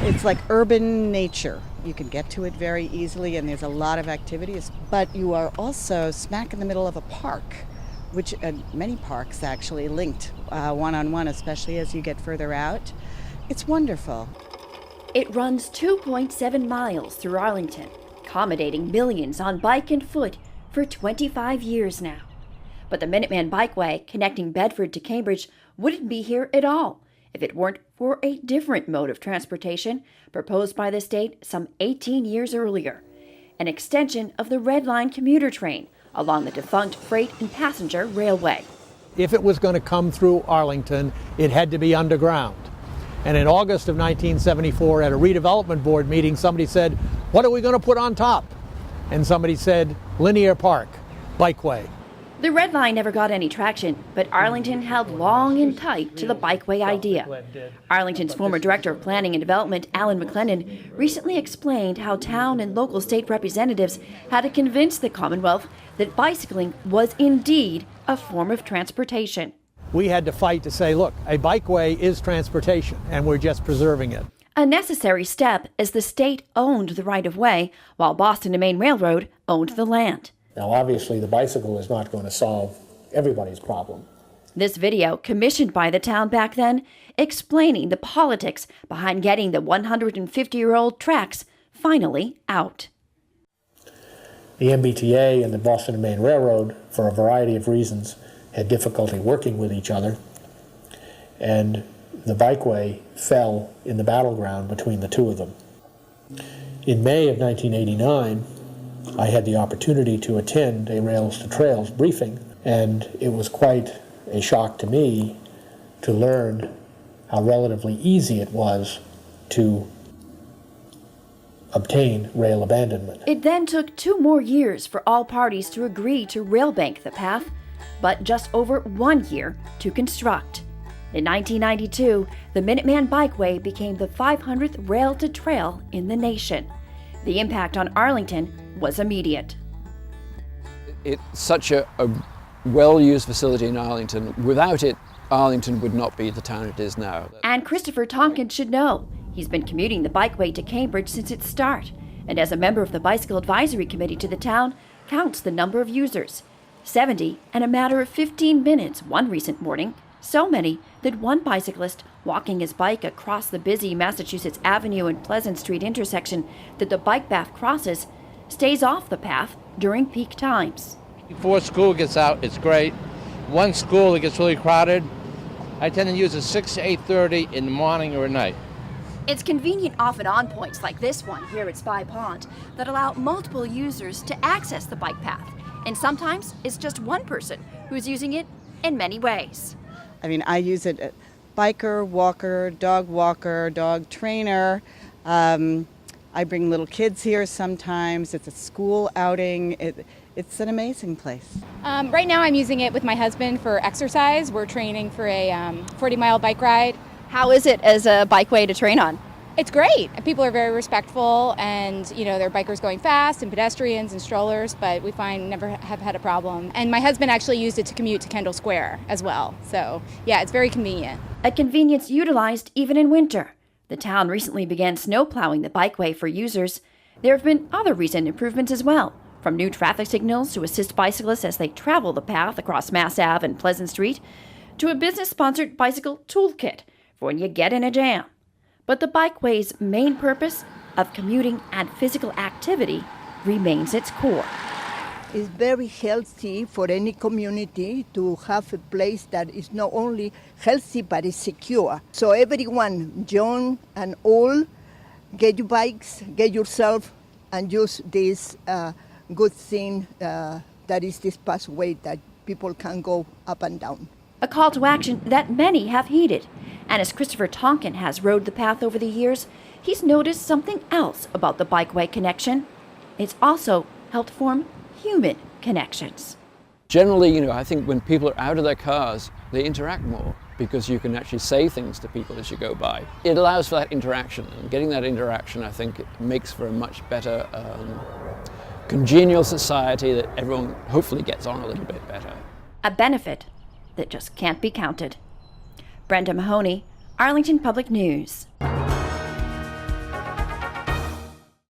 It's like urban nature. You can get to it very easily and there's a lot of activities, but you are also smack in the middle of a park, which many parks actually linked one-on-one, especially as you get further out. It's wonderful. It runs 2.7 miles through Arlington, accommodating millions on bike and foot for 25 years now. But the Minuteman Bikeway, connecting Bedford to Cambridge, wouldn't be here at all if it weren't for a different mode of transportation proposed by the state some 18 years earlier, an extension of the Red Line commuter train along the defunct freight and passenger railway. If it was going to come through Arlington, it had to be underground. And in August of 1974, at a redevelopment board meeting, somebody said, "What are we going to put on top?" And somebody said, "Linear Park, Bikeway." The Red Line never got any traction, but Arlington held long and tight to the Bikeway idea. Arlington's former Director of Planning and Development, Alan McLennan, recently explained how town and local state representatives had to convince the Commonwealth that bicycling was indeed a form of transportation. We had to fight to say, look, a bikeway is transportation, and we're just preserving it. A necessary step as the state owned the right-of-way, while Boston and Maine Railroad owned the land. Now, obviously, the bicycle is not going to solve everybody's problem. This video, commissioned by the town back then, explaining the politics behind getting the 150-year-old tracks finally out. The MBTA and the Boston and Maine Railroad, for a variety of reasons, had difficulty working with each other, and the bikeway fell in the battleground between the two of them. In May of 1989, I had the opportunity to attend a Rails to Trails briefing, and it was quite a shock to me to learn how relatively easy it was to obtain rail abandonment. It then took 2 more years for all parties to agree to railbank the path, but just over 1 year to construct. In 1992, the Minuteman Bikeway became the 500th rail to trail in the nation. The impact on Arlington was immediate. It's such a well-used facility in Arlington. Without it, Arlington would not be the town it is now. And Christopher Tonkin should know. He's been commuting the bikeway to Cambridge since its start, and as a member of the Bicycle Advisory Committee to the town, counts the number of users. 70 in a matter of 15 minutes one recent morning, so many that one bicyclist walking his bike across the busy Massachusetts Avenue and Pleasant Street intersection that the bike path crosses stays off the path during peak times. Before school gets out, it's great. One school that gets really crowded, I tend to use it 6 to 8:30 in the morning or at night. It's convenient off and on points like this one here at Spy Pond that allow multiple users to access the bike path. And sometimes it's just one person who's using it in many ways. I mean, I use it as biker, walker, dog trainer. I bring little kids here sometimes. It's a school outing. It's an amazing place. Right now I'm using it with my husband for exercise. We're training for a 40-mile bike ride. How is it as a bikeway to train on? It's great. People are very respectful, and there are bikers going fast and pedestrians and strollers, but we find never have had a problem. And my husband actually used it to commute to Kendall Square as well. So yeah, it's very convenient. A convenience utilized even in winter. The town recently began snow plowing the bikeway for users. There have been other recent improvements as well, from new traffic signals to assist bicyclists as they travel the path across Mass Ave and Pleasant Street, to a business-sponsored bicycle toolkit for when you get in a jam. But the bikeway's main purpose of commuting and physical activity remains its core. It's very healthy for any community to have a place that is not only healthy but is secure. So everyone, young and old, get your bikes, get yourself, and use this good thing that is this pathway that people can go up and down. A call to action that many have heeded. And as Christopher Tonkin has rode the path over the years, he's noticed something else about the bikeway connection. It's also helped form human connections. Generally, I think when people are out of their cars, they interact more because you can actually say things to people as you go by. It allows for that interaction, and getting that interaction, I think, makes for a much better congenial society that everyone hopefully gets on a little bit better. A benefit that just can't be counted. Brenda Mahoney, Arlington Public News.